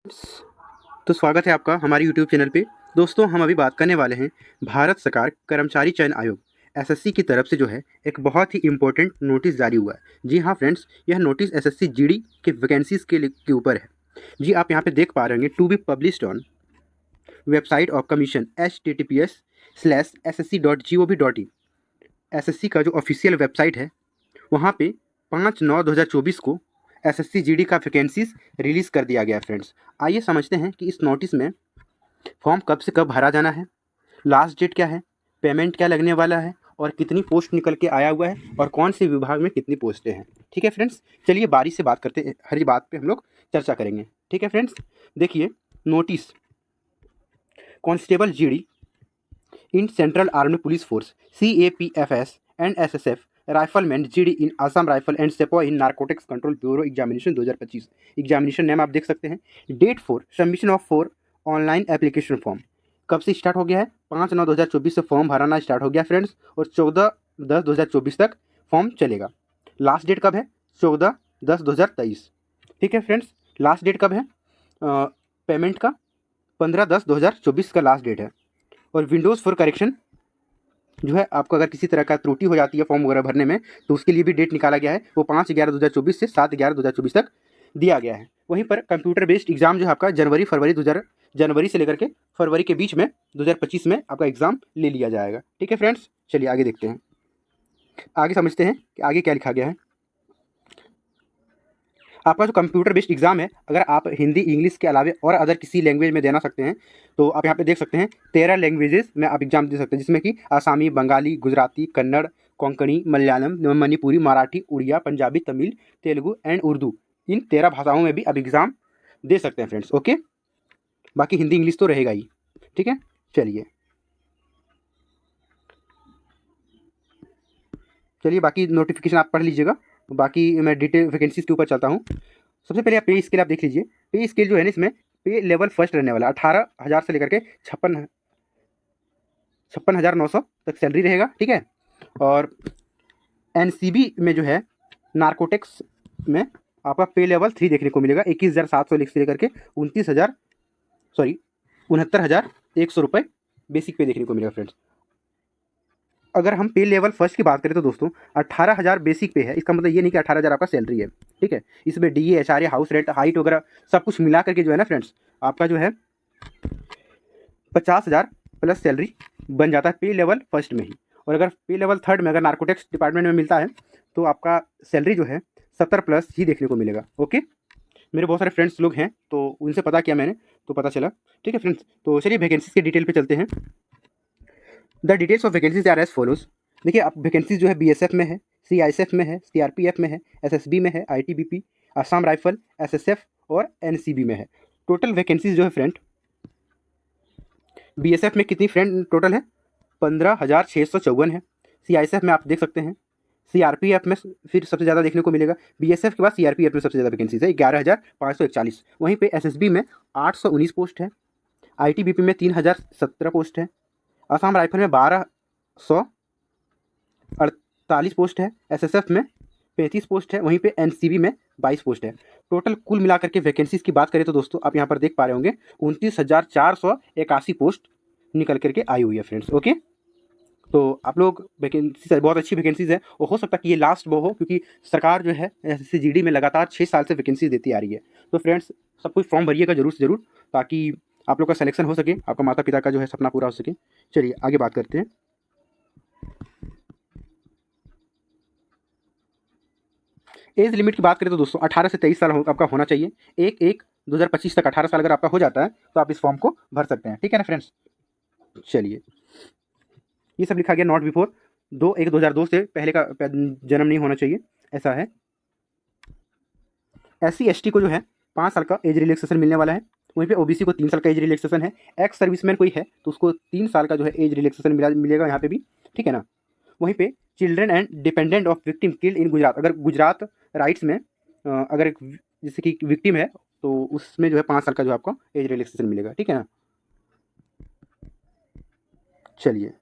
तो स्वागत है आपका हमारे यूट्यूब चैनल पे। दोस्तों, हम अभी बात करने वाले हैं भारत सरकार कर्मचारी चयन आयोग एसएससी की तरफ से जो है एक बहुत ही इम्पोर्टेंट नोटिस जारी हुआ है। जी हाँ फ्रेंड्स, यह नोटिस एसएससी जीडी के वैकेंसीज़ के ऊपर है। जी, आप यहाँ पे देख पा रहे होंगे, to be published on website of commission https:/ssc.gov.in। SSC का जो ऑफिशियल वेबसाइट है, वहाँ पे 5/9/2024 को एसएससी जीडी का वैकेंसीज रिलीज़ कर दिया गया है फ्रेंड्स। आइए समझते हैं कि इस नोटिस में फॉर्म कब से कब भरा जाना है, लास्ट डेट क्या है, पेमेंट क्या लगने वाला है और कितनी पोस्ट निकल के आया हुआ है और कौन से विभाग में कितनी पोस्टें हैं। ठीक है फ्रेंड्स, चलिए बारी से बात करते हैं, हर बात पे हम लोग चर्चा करेंगे। ठीक है फ्रेंड्स, देखिए notice constable GD in central armed police force CAPFS and SSF rifleman GD in Assam rifle and sepoy in narcotics control bureau examination 2025। Examination name आप देख सकते हैं। Date for submission of for online application form कब से start हो गया है? 5/9/2024 से फॉर्म भराना स्टार्ट हो गया फ्रेंड्स, और 14/10/2024 तक फॉर्म चलेगा। लास्ट डेट कब है? 14/10/2023। ठीक है फ्रेंड्स, लास्ट डेट कब है पेमेंट का? 15/10/2024 का लास्ट डेट है। और विंडोज़ फॉर करेक्शन जो है, आपको अगर किसी तरह का त्रुटि हो जाती है फॉर्म वगैरह भरने में, तो उसके लिए भी डेट निकाला गया है। वो 5/11/2024 से 7/11/2024 तक दिया गया है। वहीं पर कंप्यूटर बेस्ड एग्जाम जो है आपका जनवरी से लेकर के फरवरी के बीच में 2025 में आपका एग्ज़ाम ले लिया जाएगा। ठीक है फ्रेंड्स, चलिए आगे देखते हैं, आगे समझते हैं कि आगे क्या लिखा गया है। आपका जो कंप्यूटर बेस्ड एग्जाम है, अगर आप हिंदी इंग्लिश के अलावा और अदर किसी लैंग्वेज में देना सकते हैं, तो आप यहाँ पे देख सकते हैं 13 लैंग्वेजेस में आप एग्जाम दे सकते हैं, जिसमें कि आसामी, बंगाली, गुजराती, कन्नड़, कोंकणी, मलयालम, मणिपुरी, मराठी, उड़िया, पंजाबी, तमिल, तेलुगु एंड उर्दू। इन 13 भाषाओं में भी आप एग्ज़ाम दे सकते हैं फ्रेंड्स। ओके, बाकी हिंदी इंग्लिश तो रहेगा ही। ठीक है, चलिए बाकी नोटिफिकेशन आप पढ़ लीजिएगा। बाकी मैं डिटेल वैकेंसीज़ के ऊपर चलता हूँ। सबसे पहले आप पे स्केल आप देख लीजिए। पे स्केल जो है ना, इसमें पे लेवल फर्स्ट रहने वाला 18,000 से लेकर के 56,900 तक सैलरी रहेगा। ठीक है, और एनसीबी में जो है नारकोटिक्स में आपका पे लेवल 3 देखने को मिलेगा। 21,700 से लेकर के 69,100 रुपये बेसिक पे देखने को मिलेगा फ्रेंड्स। अगर हम पे लेवल फर्स्ट की बात करें तो दोस्तों 18,000 बेसिक पे है। इसका मतलब ये नहीं कि 18,000 आपका सैलरी है। ठीक है, इसमें DA, HRA, house rent, height वगैरह सब कुछ मिला करके जो है ना फ्रेंड्स, आपका जो है 50,000 प्लस सैलरी बन जाता है पे लेवल फर्स्ट में ही। और अगर पे लेवल थर्ड में अगर नारकोटिक्स डिपार्टमेंट में मिलता है, तो आपका सैलरी जो है 70 प्लस ही देखने को मिलेगा। ओके, मेरे बहुत सारे फ्रेंड्स लोग हैं, तो उनसे पता किया मैंने, तो पता चला। ठीक है फ्रेंड्स, तो चलिए वैकेंसीज के डिटेल पे चलते हैं। The details of vacancies are as follows. देखिए, आप वैकेंसीज जो है BSF में है, CISF में है, CRPF में है, SSB में है, ITBP, आसाम राइफल, SSF और NCB में है। टोटल वैकेंसीज जो है फ्रेंड, BSF में कितनी फ्रेंड टोटल है? 15,654 है। CISF में आप देख सकते हैं। CRPF में फिर सबसे ज़्यादा देखने को मिलेगा। BSF के बाद CRPF में सबसे ज़्यादा वैकेंसीज है, 11,541। वहीं पे SSB में 819 पोस्ट है, ITBP में 3,017 पोस्ट है, आसाम राइफल में 1,248 पोस्ट है, SSF में 35 पोस्ट है, वहीं पे NCB में 22 पोस्ट है। टोटल कुल मिलाकर के वैकेंसीज की बात करें तो दोस्तों, आप यहाँ पर देख पा रहे होंगे 29,481 पोस्ट निकल करके आई हुई है फ्रेंड्स। ओके, तो आप लोग वैकेंसीज बहुत अच्छी वैकेंसीज है, और हो सकता है कि ये लास्ट वो हो, क्योंकि सरकार जो है एसएससी जीडी में लगातार 6 साल से वैकेंसी देती आ रही है। तो फ्रेंड्स, सब कुछ फॉर्म भरिएगा जरूर से ज़रूर, ताकि आप लोग का सिलेक्शन हो सके, आपका माता पिता का जो है सपना पूरा हो सके। चलिए आगे बात करते हैं। एज लिमिट की बात करें तो दोस्तों 18 से 23 साल आपका होना चाहिए। 1/1/2025 तक 18 साल अगर आपका हो जाता है, तो आप इस फॉर्म को भर सकते हैं। ठीक है ना फ्रेंड्स, चलिए ये सब लिखा गया नॉट बिफोर 2/1/2002 से पहले का जन्म नहीं होना चाहिए, ऐसा है। SC ST को जो है 5 साल का एज रिलैक्सेशन मिलने वाला है। वहीं पे OBC को 3 साल का एज रिलैक्सेशन है। एक्स सर्विसमैन कोई है तो उसको 3 साल का जो है एज रिलैक्सेशन मिलेगा यहाँ पे भी। ठीक है ना, वहीं पे children and dependent of victim killed in Gujarat, अगर गुजरात राइट्स में अगर एक जैसे कि विक्टिम है, तो उसमें जो है 5 साल का जो आपको एज रिलैक्सेशन मिलेगा। ठीक है ना, चलिए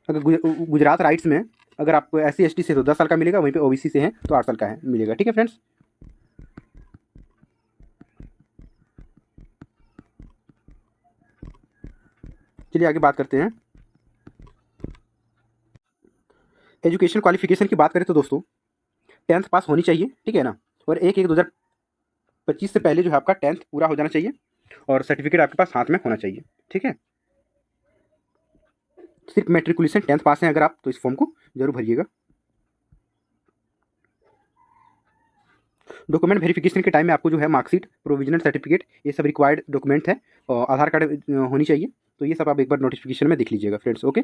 अगर गुजरात राइट्स में अगर आपको SC ST से तो 10 साल का मिलेगा, वहीं पे OBC से हैं तो 8 साल का है मिलेगा। ठीक है फ्रेंड्स, चलिए आगे बात करते हैं। एजुकेशन क्वालिफिकेशन की बात करें तो दोस्तों 10th पास होनी चाहिए, ठीक है ना। और 1/1/2025 से पहले जो है आपका 10th पूरा हो जाना चाहिए और सर्टिफिकेट आपके पास हाथ में होना चाहिए, ठीक है। सिर्फ मेट्रिकुलेशन 10th पास हैं अगर आप, तो इस फॉर्म को जरूर भरिएगा। डॉक्यूमेंट वेरिफिकेशन के टाइम में आपको जो है मार्कशीट, प्रोविजनल सर्टिफिकेट, ये सब रिक्वायर्ड डॉक्यूमेंट है और आधार कार्ड होनी चाहिए। तो ये सब आप एक बार नोटिफिकेशन में देख लीजिएगा फ्रेंड्स, ओके।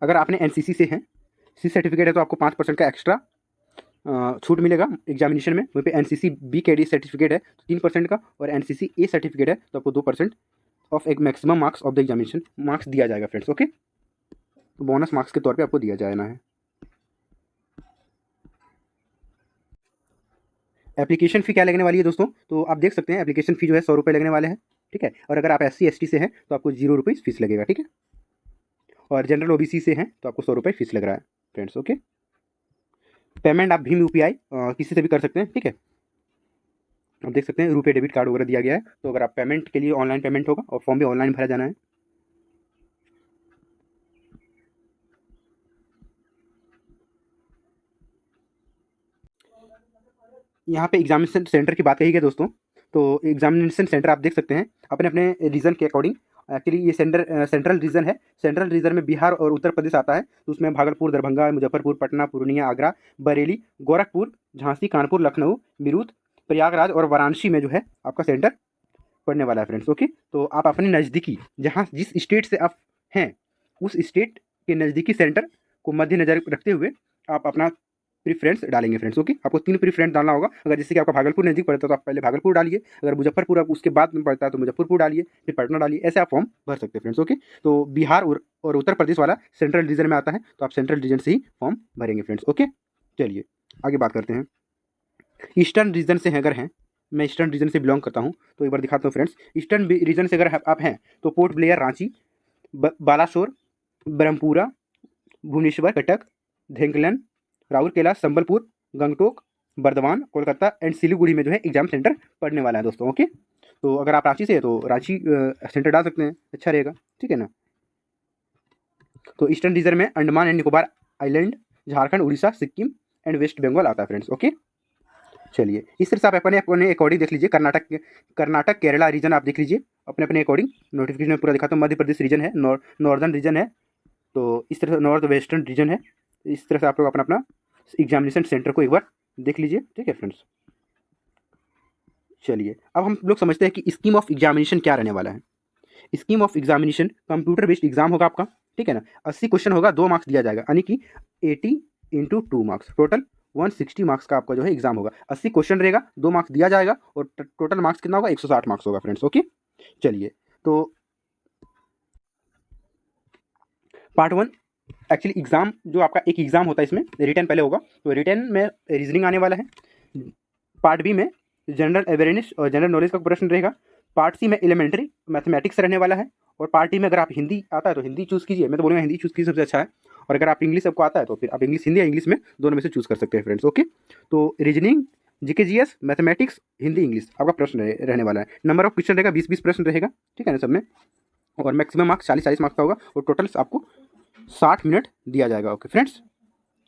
अगर आपने एनसीसी से हैं, सी सर्टिफिकेट है, तो आपको 5% का एक्स्ट्रा छूट मिलेगा एग्जामिनेशन में। वहीं पे एनसीसी बी कैडी सर्टिफिकेट है तो 3% का, और एनसीसी ए सर्टिफिकेट है तो आपको 2% ऑफ एक maximum marks of the examination marks दिया जाएगा फ्रेंड्स, ओके। तो बोनस मार्क्स के तौर पे आपको दिया जाना है। एप्लीकेशन फ़ी क्या लगने वाली है दोस्तों, तो आप देख सकते हैं एप्लीकेशन फ़ी जो है 100 रुपये लगने वाले हैं, ठीक है। और अगर आप SC ST से हैं तो आपको 0 रुपये फीस लगेगा, ठीक है। और जनरल OBC से हैं तो आपको 100 रुपये फीस लग रहा है फ्रेंड्स, ओके। पेमेंट आप भीम UPI किसी से भी कर सकते हैं, ठीक है। आप देख सकते हैं रुपये डेबिट कार्ड वगैरह दिया गया है। तो अगर आप पेमेंट के लिए ऑनलाइन पेमेंट होगा और फॉर्म भी ऑनलाइन भरा जाना है। यहाँ पे एग्जामिनेशन सेंटर की बात कही गई दोस्तों, तो एग्जामिनेशन सेंटर आप देख सकते हैं अपने अपने रीजन के अकॉर्डिंग। एक्चुअली ये सेंट्रल रीजन है। सेंट्रल रीजन में बिहार और उत्तर प्रदेश आता है, तो उसमें भागलपुर, दरभंगा, मुजफ्फरपुर, पटना, पूर्णिया, आगरा, बरेली, गोरखपुर, झांसी, कानपुर, लखनऊ, मीरठ, प्रयागराज और वाराणसी में जो है आपका सेंटर पड़ने वाला है फ्रेंड्स, ओके। तो आप अपने नज़दीकी जहाँ जिस स्टेट से आप हैं उस स्टेट के नज़दीकी सेंटर को मद्देनजर रखते हुए आप अपना प्रीफ्रेंस डालेंगे फ्रेंड्स, ओके। आपको 3 प्रीफ्रेंस डालना होगा। अगर जैसे कि आपका भागलपुर नज़दीक पड़ता है तो आप पहले भागलपुर डालिए, अगर मुजफ्फरपुर आप उसके बाद में पड़ता है तो मुजफ्फरपुर डालिए, फिर पटना डालिए, ऐसे आप फॉर्म भर सकते हैं फ्रेंड्स, ओके। तो बिहार और उत्तर प्रदेश वाला सेंट्रल रीजन में आता है, तो आप सेंट्रल रीजन से ही फॉर्म भरेंगे फ्रेंड्स, ओके। चलिए आगे बात करते हैं। ईस्टर्न रीजन से अगर हैं, मैं ईस्टर्न रीजन से बिलोंग करता हूँ, तो एक बार दिखाता हूँ फ्रेंड्स। ईस्टर्न रीजन से अगर आप हैं तो पोर्ट ब्लेयर रांची, बालासोर, ब्रह्मपुरा, भुवनेश्वर, कटक, धेंकलन, राउरकेला, संबलपुर, गंगटोक, बर्दवान, कोलकाता एंड सिलीगुड़ी में जो है एग्जाम सेंटर पड़ने वाला है दोस्तों, ओके। तो अगर आप रांची से है तो रांची सेंटर डाल सकते हैं, अच्छा रहेगा, ठीक है ना। तो ईस्टर्न रीजन में Andaman and Nicobar island, Jharkhand, Orissa, Sikkim and west Bengal आता है फ्रेंड्स, ओके। चलिए इस तरह से आप अपने अपने अकॉर्डिंग देख लीजिए। कर्नाटक केरला रीजन आप देख लीजिए अपने अपने अकॉर्डिंग। नोटिफिकेशन में पूरा दिखाता हूँ। मध्य प्रदेश रीजन है, नॉर्दर्न रीजन है, तो इस तरह से नॉर्थ वेस्टर्न रीजन है। इस तरह से आप लोग अपना अपना एग्जामिनेशन सेंटर को एक बार देख लीजिए, ठीक है फ्रेंड्स। चलिए अब हम लोग समझते हैं कि स्कीम ऑफ एग्जामिनेशन क्या रहने वाला है। Scheme of examination computer based exam होगा आपका, ठीक है ना। 80 क्वेश्चन होगा, 2 मार्क्स दिया जाएगा, यानी कि 80 × 2 मार्क्स, टोटल 160 मार्क्स का आपका जो है एग्जाम होगा। 80 क्वेश्चन रहेगा, 2 मार्क्स दिया जाएगा और टोटल मार्क्स कितना होगा, 160 मार्क्स होगा फ्रेंड्स, ओके। चलिए तो पार्ट 1 एक्चुअली एग्जाम जो आपका एक एग्जाम होता है, इसमें रिटन पहले होगा, तो रिटन में रीजनिंग आने वाला है। पार्ट बी में जनरल अवेयरनेस और जनरल नॉलेज का प्रश्न रहेगा। पार्ट सी में एलिमेंट्री मैथमेटिक्स रहने वाला है। और पार्ट डी में अगर आप हिंदी आता है तो हिंदी चूज़ कीजिए, मैं तो बोलूँगा हिंदी चूज़ कीजिए, सबसे अच्छा है। और अगर आप इंग्लिश आपको आता है तो फिर आप इंग्लिश हिंदी या इंग्लिश में दोनों में से चूज़ कर सकते हैं फ्रेंड्स, ओके। तो reasoning, GK GS, mathematics, Hindi, English आपका प्रश्न रहने वाला है। नंबर ऑफ क्वेश्चन रहेगा 20-20 प्रश्न रहेगा, ठीक है ना सब में। और मैक्सिमम मार्क्स 40-40 मार्क्स का होगा और टोटल आपको 60 मिनट दिया जाएगा, ओके फ्रेंड्स।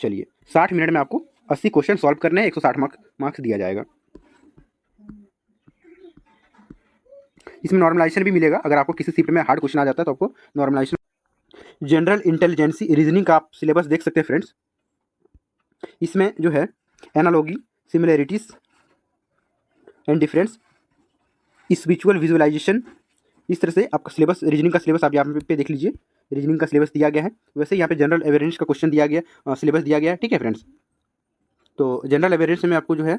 चलिए 60 मिनट में आपको 80 क्वेश्चन सॉल्व करने हैं, 160 मार्क्स दिया जाएगा। इसमें नॉर्मलाइजेशन भी मिलेगा। अगर आपको किसी शिफ्ट में हार्ड क्वेश्चन आ जाता है तो आपको नॉर्मलाइजेशन। जनरल इंटेलिजेंसी रीजनिंग का आप सिलेबस देख सकते हैं फ्रेंड्स। इसमें जो है analogy, similarities and difference, spiritual visualization, इस तरह से आपका सिलेबस, रीजनिंग का सिलेबस आप यहाँ पे देख लीजिए। रीजनिंग का सिलेबस दिया गया है, वैसे ही यहाँ पे जनरल अवेयरनेस का क्वेश्चन दिया गया, सिलेबस दिया गया है, ठीक है फ्रेंड्स। तो जनरल अवेयरनेस में आपको जो है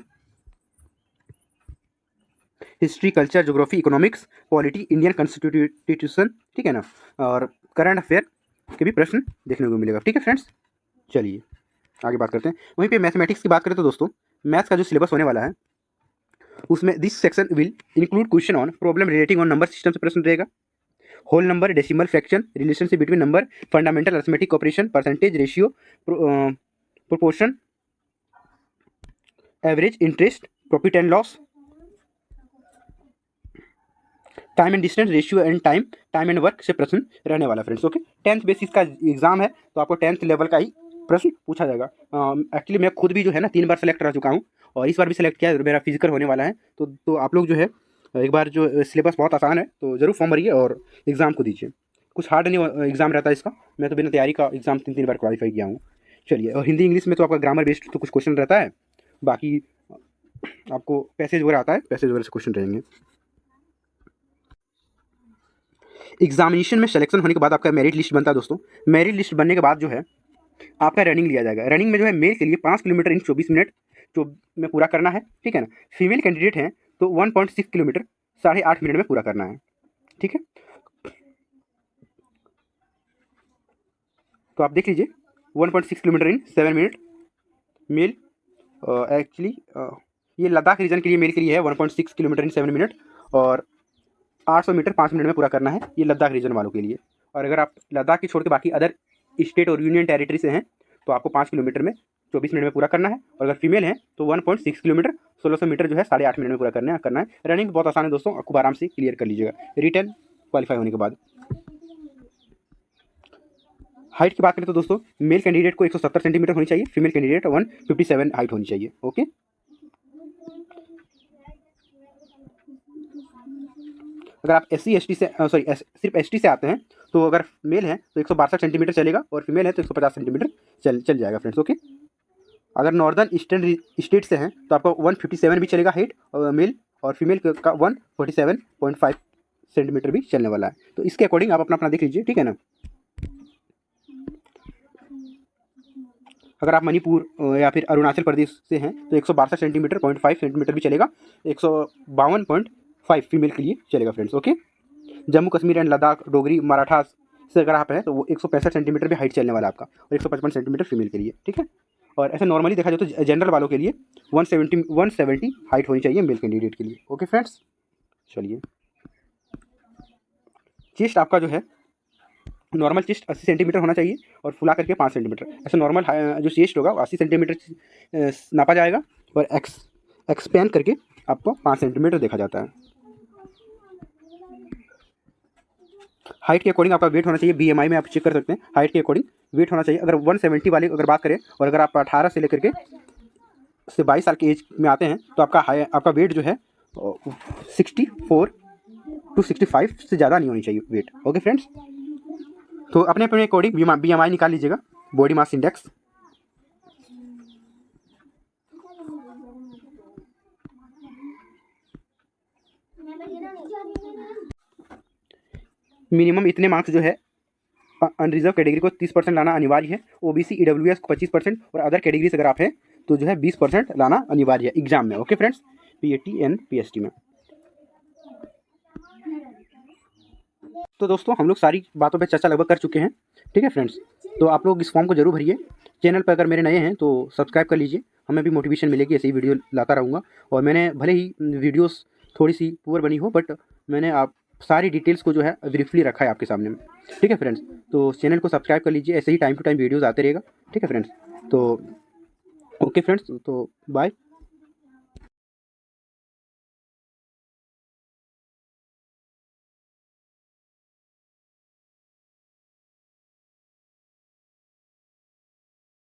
history, culture, geography, economics, polity, Indian constitution, ठीक है ना, और करंट अफेयर के भी प्रश्न देखने को मिलेगा, ठीक है फ्रेंड्स। चलिए आगे बात करते हैं। वहीं पे मैथमेटिक्स की बात करें तो दोस्तों मैथ्स का जो सिलेबस होने वाला है उसमें this section will include question on problem relating on number system से प्रश्न रहेगा। Whole number, decimal, fraction, relationship between number, fundamental arithmetic operation, percentage, ratio, proportion, average, interest, profit and loss, time and distance, ratio and time and work से प्रश्न रहने वाला friends. Okay, 10th basis का exam है, तो आपको 10th level का ही प्रश्न पूछा जाएगा। एक्चुअली मैं खुद भी जो है ना 3 बार सेलेक्ट रह चुका हूँ, और इस बार भी सेलेक्ट किया है, मेरा फिजिकल होने वाला है। तो आप लोग जो है एक बार, जो सिलेबस बहुत आसान है, तो ज़रूर फॉर्म भरिए और एग्ज़ाम को दीजिए। कुछ हार्ड नहीं एग्ज़ाम रहता है इसका, मैं तो बिना तैयारी का एग्ज़ाम 3 बार क्वालिफाई किया हूँ। चलिए, और हिंदी इंग्लिश में तो आपका ग्रामर बेस्ड तो कुछ क्वेश्चन रहता है, बाकी आपको पैसेज वगैरह आता है, पैसेज वगैरह से क्वेश्चन रहेंगे। एग्जामिनेशन में सिलेक्शन होने के बाद आपका मेरिट लिस्ट बनता है दोस्तों। मेरिट लिस्ट बनने के बाद जो है आपका रनिंग लिया जाएगा। रनिंग में जो है मेल के लिए 5 किलोमीटर इन 24 मिनट जो में पूरा करना है, ठीक है ना। फीमेल कैंडिडेट हैं तो 1.6 किलोमीटर 8.5 मिनट में पूरा करना है, ठीक है। तो आप देख लीजिए 1.6 किलोमीटर इन 7 मिनट मेल। एक्चुअली ये लद्दाख रीजन के लिए मेल के लिए है 1.6 किलोमीटर इन 7 मिनट, और 800 मीटर 5 मिनट में पूरा करना है, ये लद्दाख रीजन वालों के लिए। और अगर आप लद्दाख की छोड़ के बाकी अदर स्टेट और यूनियन टेरिटरी से हैं तो आपको 5 किलोमीटर में 24 मिनट में पूरा करना है, और अगर फीमेल हैं तो 1.6 किलोमीटर 1600 मीटर जो है 8.5 मिनट में पूरा करना है। रनिंग बहुत आसान है दोस्तों, खूब आराम से क्लियर कर लीजिएगा रिटर्न क्वालिफाई होने के बाद। हाइट की बात करें तो दोस्तों मेल कैंडिडेट को 170 सेंटीमीटर होनी चाहिए, फीमेल कैंडिडेट 157 हाइट होनी चाहिए। ओके, अगर आप SC ST से सिर्फ ST से आते हैं तो अगर मेल हैं तो 162 सेंटीमीटर चलेगा, और फीमेल है तो 150 सेंटीमीटर चल जाएगा फ्रेंड्स। ओके, अगर नॉर्दर्न ईस्टर्न स्टेट से हैं तो आपको 157 भी चलेगा हाइट, और मेल और फीमेल का 147.5 सेंटीमीटर भी चलने वाला है। तो इसके अकॉर्डिंग आप अपना देख लीजिए, ठीक है ना। अगर आप मणिपुर या फिर अरुणाचल प्रदेश से हैं तो 162 सेंटीमीटर 0.5 सेंटीमीटर भी चलेगा, 152.5 फीमेल के लिए चलेगा friends. Okay, Jammu Kashmir and Ladakh Dogri Maratha से अगर आप हैं तो वो 165 सेंटीमीटर भी हाइट चलने वाला आपका, और 155 सेंटीमीटर फीमेल के लिए, ठीक है। और ऐसे नॉर्मली देखा जाए तो जनरल वालों के लिए 170 हाइट होनी चाहिए मेल कैंडिडेट के लिए। ओके फ्रेंड्स, चलिए, चेस्ट आपका जो है नॉर्मल चेस्ट 80 सेंटीमीटर होना चाहिए, और फुला करके 5 सेंटीमीटर। ऐसे नॉर्मल जो चेस्ट होगा 80 सेंटीमीटर नापा जाएगा, और एक्सपेंड करके आपको 5 सेंटीमीटर देखा जाता है। हाइट के अकॉर्डिंग आपका वेट होना चाहिए, BMI में आप चेक कर सकते हैं, हाइट के अकॉर्डिंग वेट होना चाहिए। अगर 170 वाले अगर बात करें, और अगर आप 18 से लेकर के 22 साल की एज में आते हैं तो आपका वेट जो है 64 to 65 से ज़्यादा नहीं होनी चाहिए वेट। ओके फ्रेंड्स, तो अपने अपने अकॉर्डिंग BMI निकाल लीजिएगा, बॉडी मास इंडेक्स। मिनिमम इतने मार्क्स जो है अनरिजर्व कैटेगरी को 30% लाना अनिवार्य है, OBC EWS को 25%, और अदर कैटेगरी से अगर आप हैं तो जो है 20% लाना अनिवार्य है एग्जाम में। Okay friends, PAT and PST में। तो दोस्तों हम लोग सारी बातों पे चर्चा लगभग कर चुके हैं, ठीक है फ्रेंड्स। तो आप लोग इस फॉर्म को जरूर भरिए। चैनल पर अगर मेरे नए हैं तो सब्सक्राइब कर लीजिए, हमें भी मोटिवेशन मिलेगी, ऐसे ही वीडियो लाता रहूँगा। और मैंने भले ही वीडियोस थोड़ी सी पुअर बनी हो, बट मैंने आप सारी डिटेल्स को जो है ब्रीफली रखा है आपके सामने में, ठीक है फ्रेंड्स। तो चैनल को सब्सक्राइब कर लीजिए, ऐसे ही टाइम टू टाइम वीडियोज़ आते रहेगा, ठीक है फ्रेंड्स। तो ओके फ्रेंड्स, तो बाय।